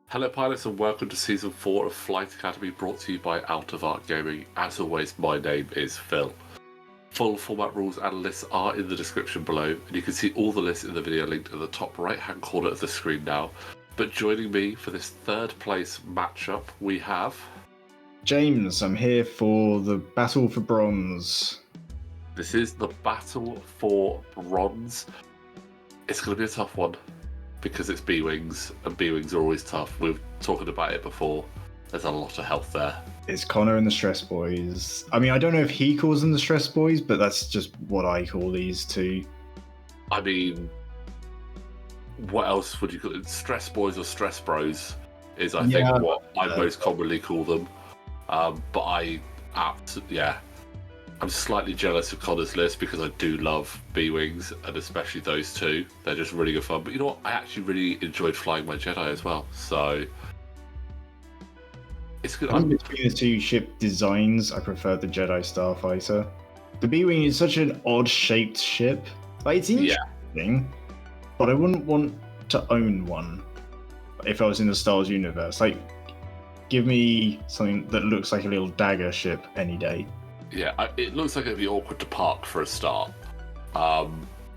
Hello pilots and welcome to Season 4 of Flight Academy, brought to you by Out of Arc Gaming. As always, my name is Phil. Full format rules and lists are in the description below, and you can see all the lists in the video linked at the top right hand corner of the screen now. But joining me for this third place matchup, we have... James, I'm here for the Battle for Bronze. This is the Battle for Bronze. It's going to be a tough one, because it's B-Wings, and B-Wings are always tough. We've talked about it before. There's a lot of health there. It's Conor and the Stress Boys. I mean, I don't know if he calls them the Stress Boys, but that's just what I call these two. I mean, what else would you call it? Stress Boys or Stress Bros is, I think, what I most commonly call them. But I'm slightly jealous of Conor's list because I do love B-Wings, and especially those two. They're just really good fun. But you know what? I actually really enjoyed flying my Jedi as well. So it's good. Between the two ship designs, I prefer the Jedi Starfighter. The B-Wing is such an odd-shaped ship. Like, it's interesting, but I wouldn't want to own one if I was in the Star Wars universe. Like, give me something that looks like a little dagger ship any day. Yeah, it looks like it'd be awkward to park for a start.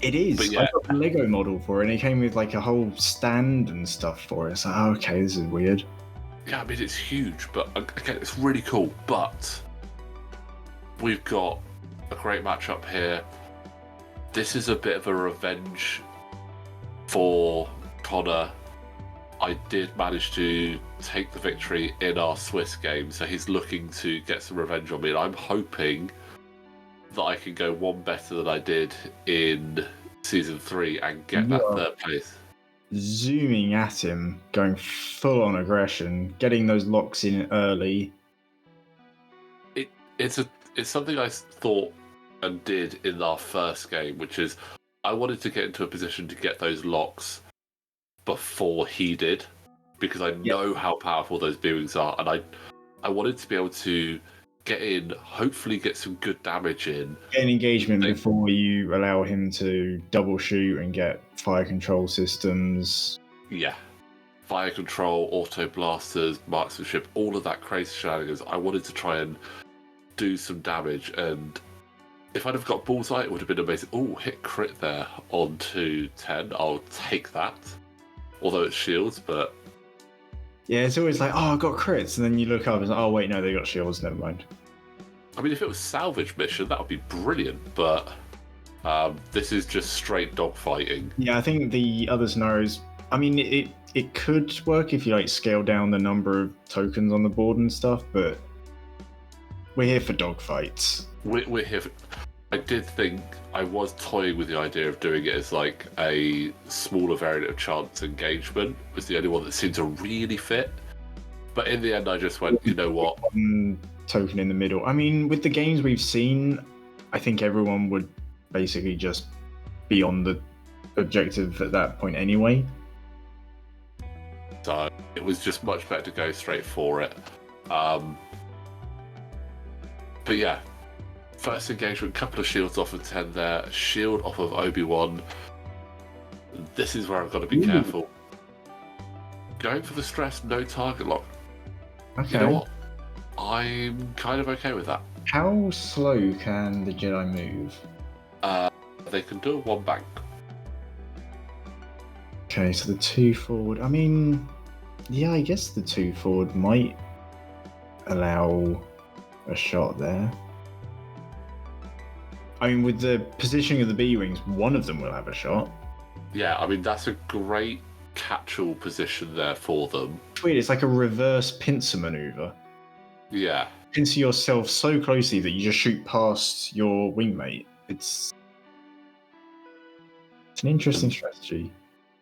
It is. But yeah. I got a Lego model for it, and it came with like a whole stand and stuff for it. It's like, oh, okay, this is weird. Yeah, I mean, it's huge, but again, it's really cool. But we've got a great matchup here. This is a bit of a revenge for Conor. I did manage to take the victory in our Swiss game, so he's looking to get some revenge on me, and I'm hoping that I can go one better than I did in Season 3 and get that third place. Zooming at him, going full on aggression, getting those locks in early. It's something I thought and did in our first game, which is I wanted to get into a position to get those locks before he did, because I know how powerful those B-Wings are, and I wanted to be able to get in, hopefully get some good damage in. Get an engagement before you allow him to double shoot and get fire control systems. Yeah. Fire control, auto blasters, marksmanship, all of that crazy shenanigans. I wanted to try and do some damage, and if I'd have got bullseye, it would have been amazing. Oh, hit crit there on 210. I'll take that. Although it's shields, but... Yeah, it's always like, oh, I got crits, and then you look up and it's like, oh, wait, no, they got shields, never mind. I mean, if it was salvage mission, that would be brilliant, but this is just straight dogfighting. Yeah, I think the other scenarios, I mean, it could work if you, like, scale down the number of tokens on the board and stuff, but we're here for dogfights. We're here for... I did think I was toying with the idea of doing it as like a smaller variant of chance engagement. It was the only one that seemed to really fit. But in the end, I just went, you know what? Token in the middle. I mean, with the games we've seen, I think everyone would basically just be on the objective at that point anyway. So it was just much better to go straight for it. But yeah. First engagement, couple of shields off of 10 there, shield off of Obi-Wan. This is where I've got to be careful. Going for the stress, no target lock. Okay. You know what? I'm kind of okay with that. How slow can the Jedi move? They can do a one bank. Okay, so the 2 forward. I mean, yeah, I guess the 2 forward might allow a shot there. I mean, with the positioning of the B-Wings, one of them will have a shot. Yeah, I mean, that's a great catch-all position there for them. Weird, it's like a reverse pincer maneuver. Yeah. Pincer yourself so closely that you just shoot past your wingmate. It's an interesting strategy.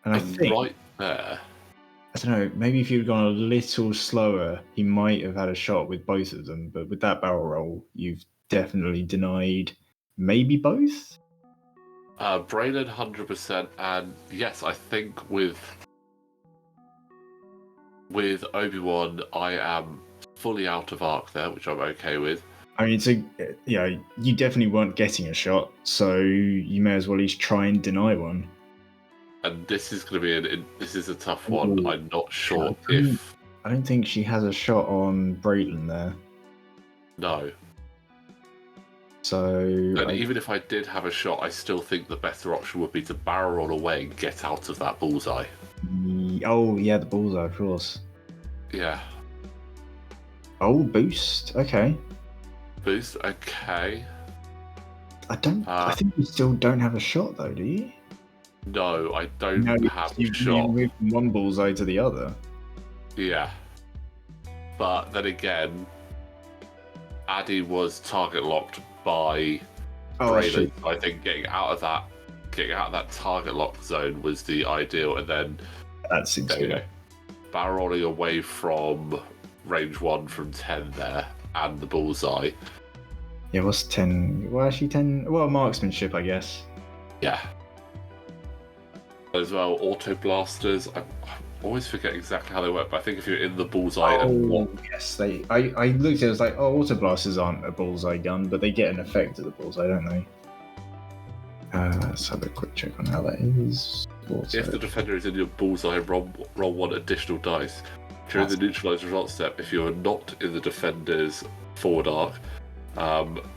And I think, right there, I don't know, maybe if you'd gone a little slower, he might have had a shot with both of them. But with that barrel roll, you've definitely denied maybe both? Braylen 100%, and yes, I think with Obi-Wan, I am fully out of arc there, which I'm okay with. I mean, you definitely weren't getting a shot, so you may as well at least try and deny one. And this is going to be this is a tough one. Ooh. I'm not sure if... I don't think she has a shot on Braylen there. No. So... And even if I did have a shot, I still think the better option would be to barrel roll away and get out of that bullseye. Oh, yeah, the bullseye, of course. Yeah. Oh, boost. Okay. Boost, okay. I think you still don't have a shot, though, do you? No, I don't have a shot. You move from one bullseye to the other. Yeah. But then again, Addy was target locked by Braylen. I think getting out of that target lock zone was the ideal, and then that seems good. Barrel rolling away from range 1 from 10 there and the bullseye. Yeah, what's 10? Well, actually 10. Well, marksmanship, I guess. Yeah. As well, auto blasters. I always forget exactly how they work, but I think if you're in the bullseye yes, I looked at it, I was like, oh, auto blasters aren't a bullseye gun, but they get an effect at the bullseye, don't they? Let's have a quick check on how that is. If the defender is in your bullseye, roll 1 additional dice. During the neutralize result step, if you are not in the defender's forward arc,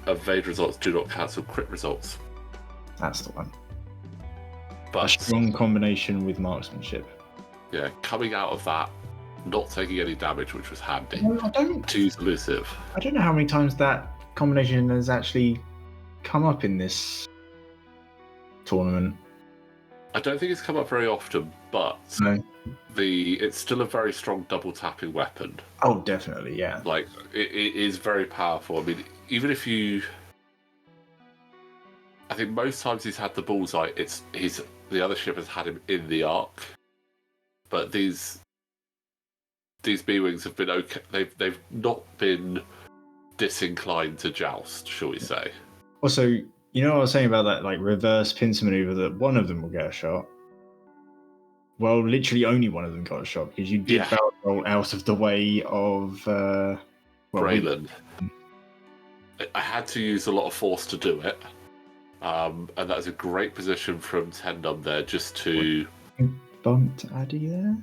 evade results do not cancel crit results. That's the one. But a strong combination with marksmanship. Yeah, coming out of that, not taking any damage, which was handy. No, I don't. Too elusive. I don't know how many times that combination has actually come up in this tournament. I don't think it's come up very often, but no. It's still a very strong double tapping weapon. Oh, definitely, yeah. Like it is very powerful. I mean, even if you, I think most times he's had the bullseye, the other ship has had him in the arc, but these B-wings have been okay. They've not been disinclined to joust, shall we say? Also, you know what I was saying about that like reverse pincer maneuver, that one of them will get a shot. Well, literally only one of them got a shot because you did barrel roll out of the way of Braylen. I had to use a lot of force to do it, and that was a great position from Numb there, just to bumped Addy there.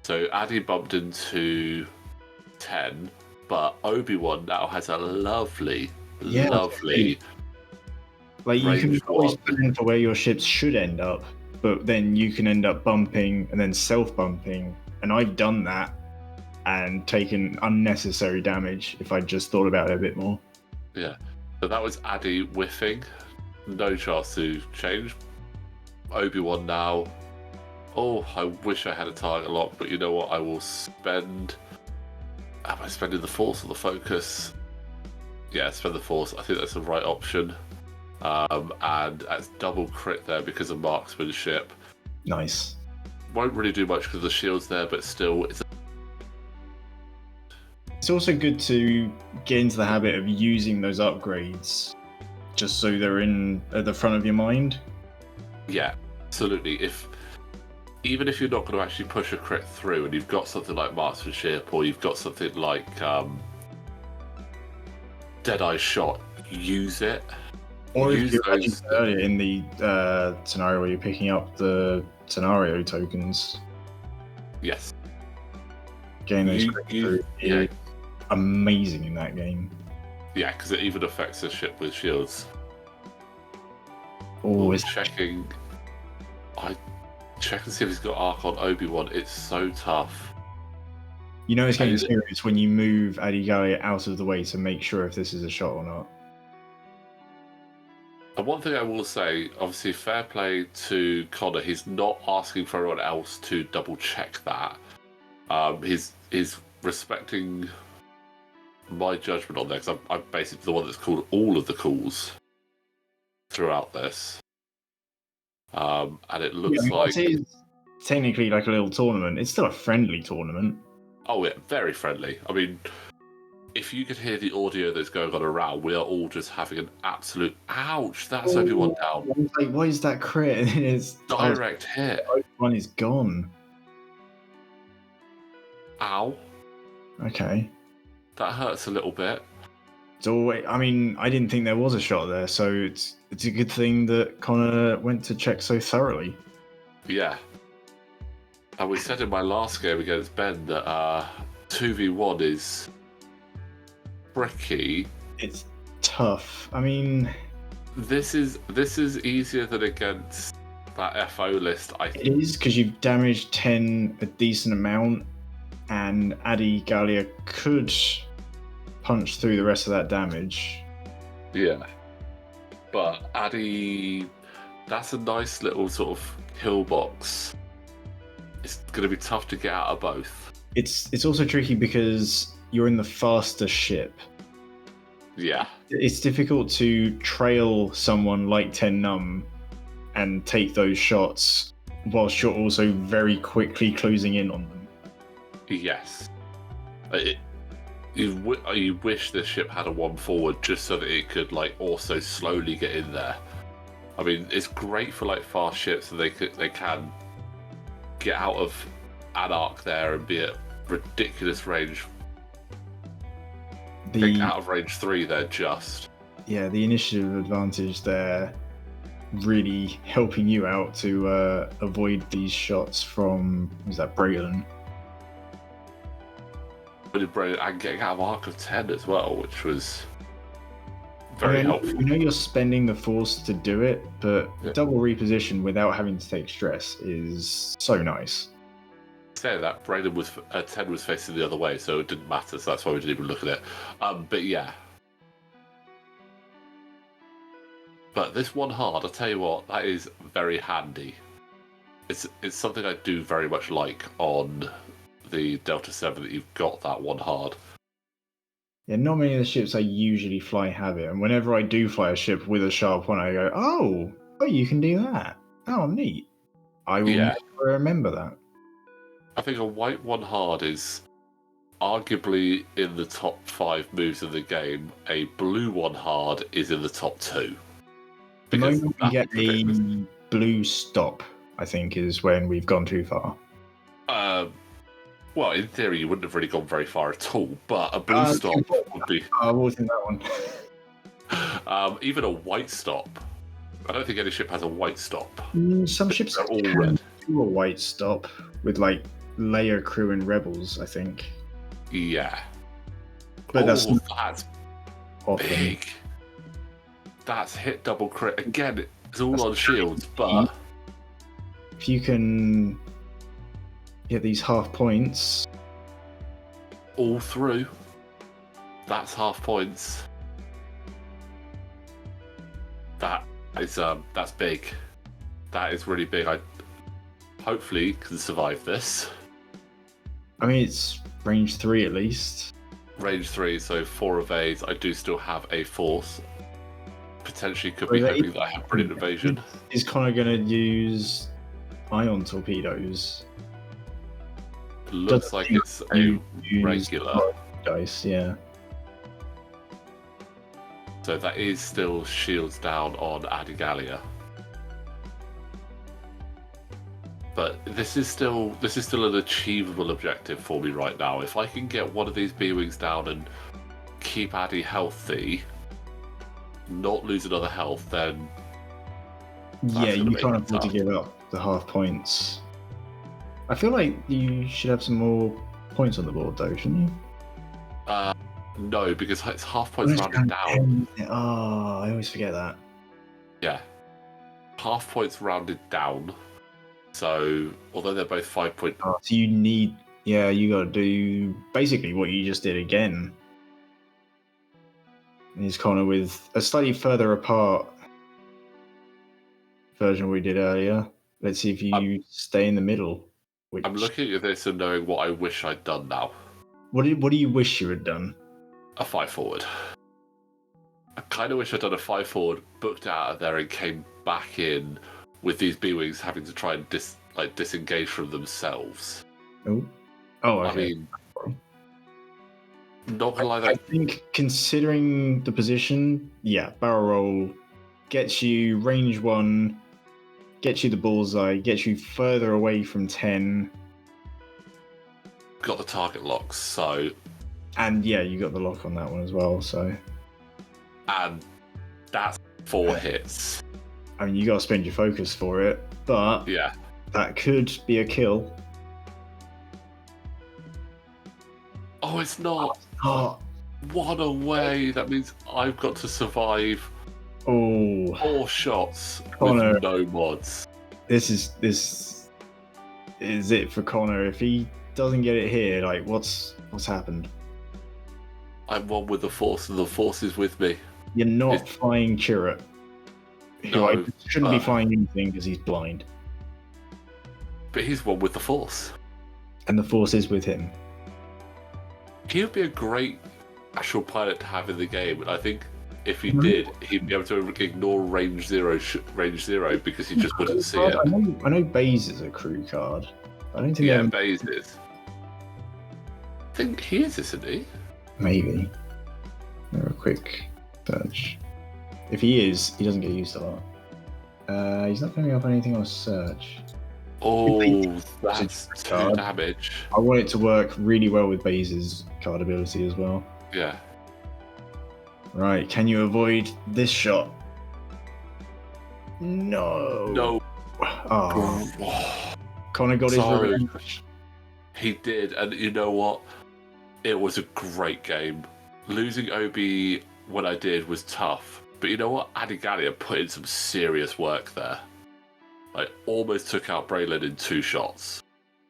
So Addy bumped into 10, but Obi-Wan now has a lovely. Like you can always plan for where your ships should end up, but then you can end up bumping and then self-bumping, and I've done that and taken unnecessary damage if I just thought about it a bit more. Yeah, so that was Addy whiffing. No chance to change. Obi-Wan now. Oh, I wish I had a target lock, but you know what? I will spend... Am I spending the force or the focus? Yeah, spend the force. I think that's the right option. And that's double crit there because of marksmanship. Nice. Won't really do much because the shield's there, but still, it's also good to get into the habit of using those upgrades, just so they're at the front of your mind. Yeah, absolutely. Even if you're not going to actually push a crit through, and you've got something like marksmanship, or you've got something like Deadeye shot, use it. Or if you're earlier in the scenario where you're picking up the scenario tokens. Yes. Getting those amazing in that game. Yeah, because it even affects the ship with shields. Always checking. I check and see if he's got arc on Obi-Wan. It's so tough. You know it's getting serious when you move Adigalia out of the way to make sure if this is a shot or not. And one thing I will say, obviously, fair play to Conor. He's not asking for everyone else to double check that. He's respecting my judgment on there, because I'm basically the one that's called all of the calls throughout this. And it looks like it's technically like a little tournament. It's still a friendly tournament. Oh yeah, very friendly. I mean, if you could hear the audio that's going on around, we are all just having an absolute ouch. That's Obi-Wan down. I was like, why is that crit? It's direct hit. Obi-Wan is gone. Ow. Okay. That hurts a little bit. So I mean, I didn't think there was a shot there, so it's a good thing that Conor went to check so thoroughly. Yeah. And we said in my last game against Ben that 2v1 is tricky. It's tough. I mean, this is easier than against that FO list. It is, because you've damaged 10 a decent amount, and Adi Gallia could punch through the rest of that damage. Yeah. But Adi, that's a nice little sort of kill box. It's going to be tough to get out of both. It's also tricky because you're in the faster ship. Yeah. It's difficult to trail someone like 10 Numb and take those shots whilst you're also very quickly closing in on them. Yes. You wish this ship had a one forward just so that it could also slowly get in there. I mean, it's great for fast ships so they can get out of Anarch there and be at ridiculous range. I think out of range 3 they're just. Yeah, the initiative advantage there really helping you out to avoid these shots from, was that Braylen? And getting out of Arc of 10 as well, which was very helpful. You know you're spending the force to do it, but double reposition without having to take stress is so nice. Saying that, Braylen was 10 was facing the other way, so it didn't matter, so that's why we didn't even look at it. But yeah. But this one hard, I'll tell you what, that is very handy. It's something I do very much like on the Delta 7, that you've got that one hard. Yeah, not many of the ships I usually fly have it, and whenever I do fly a ship with a sharp one, I go, oh, you can do that. Oh, neat. I will never remember that. I think a white one hard is arguably in the top 5 moves of the game. A blue one hard is in the top 2. The moment we get a blue stop, I think, is when we've gone too far. Well, in theory, you wouldn't have really gone very far at all, but a blue stop would be. I was in that one. Even a white stop. I don't think any ship has a white stop. Some ships are all red. Do a white stop with layer crew and rebels, I think. Yeah. But that's often. Big. That's hit double crit. Again, it's all on shields, but if you can get these half points all through, that's half points. That's big. That is really big. I hopefully can survive this. I mean, it's range 3 at least. Range 3, so 4 evades. I do still have a force. Potentially could be hoping that I have brilliant evasion. Is Conor going to use ion torpedoes? Looks like it's a regular dice, yeah. So that is still shields down on Adigalia. But this is still an achievable objective for me right now. If I can get one of these B-Wings down and keep Addy healthy, not lose another health, then yeah, you can't afford to give up the half points. I feel like you should have some more points on the board, though, shouldn't you? No, because it's half points rounded down. Oh, I always forget that. Yeah. Half points rounded down. So, although they're both 5 point... Oh, so you got to do basically what you just did again. He's kind of with a slightly further apart version we did earlier. Let's see if you stay in the middle. I'm looking at this and knowing what I wish I'd done now. What do you wish you had done? A 5 forward. I kind of wish I'd done a 5 forward, booked out of there and came back in with these B-Wings having to try and disengage from themselves. Oh, okay. I mean, not gonna lie, I think considering the position, yeah, barrel roll gets you range 1, gets you the bullseye, gets you further away from 10. Got the target locks, so... And yeah, you got the lock on that one as well, so... And that's 4 hits. I mean, you got to spend your focus for it, but Yeah. that could be a kill. Oh, it's not. Oh, 1 away. That means I've got to survive 4 shots Conor, with no mods. this is it for Conor. If he doesn't get it here, like what's happened? I'm one with the Force, and the Force is with me. You're not flying Chirrut, who I shouldn't be flying anything because he's blind. But he's one with the Force. And the Force is with him. He would be a great actual pilot to have in the game, and I think if he did, he'd be able to ignore range zero because he just wouldn't see it. I know Baze is a crew card. I don't think. Yeah, Baze is. I think he is, isn't he? Maybe. A quick search. If he is, he doesn't get used a lot. He's not coming up on anything on search. Oh, that's 2 damage. I want it to work really well with Baze's card ability as well. Yeah. Right, can you avoid this shot? No. No. Oh. Conor got his revenge. He did, and you know what? It was a great game. Losing Obi when I did was tough, but you know what? Adigalia put in some serious work there. I almost took out Braylen in 2 shots.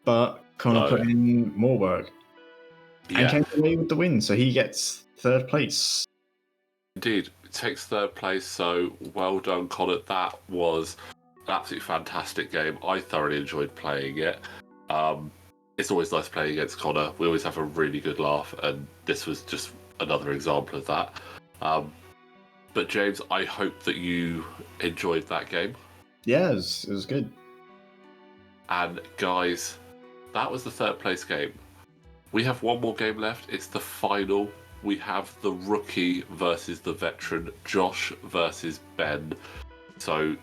But Conor put in more work. Yeah. And came away with the win, so he gets 3rd place. Indeed, it takes 3rd place, so well done, Conor. That was an absolutely fantastic game. I thoroughly enjoyed playing it. It's always nice playing against Conor. We always have a really good laugh, and this was just another example of that. But James, I hope that you enjoyed that game. Yeah, it was good. And guys, that was the 3rd place game. We have 1 more game left. It's the final. We have the rookie versus the veteran, Josh versus Ben. So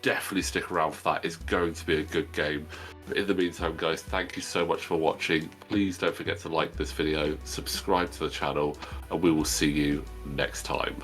definitely stick around for that. It's going to be a good game. But in the meantime, guys, thank you so much for watching. Please don't forget to like this video, subscribe to the channel, and we will see you next time.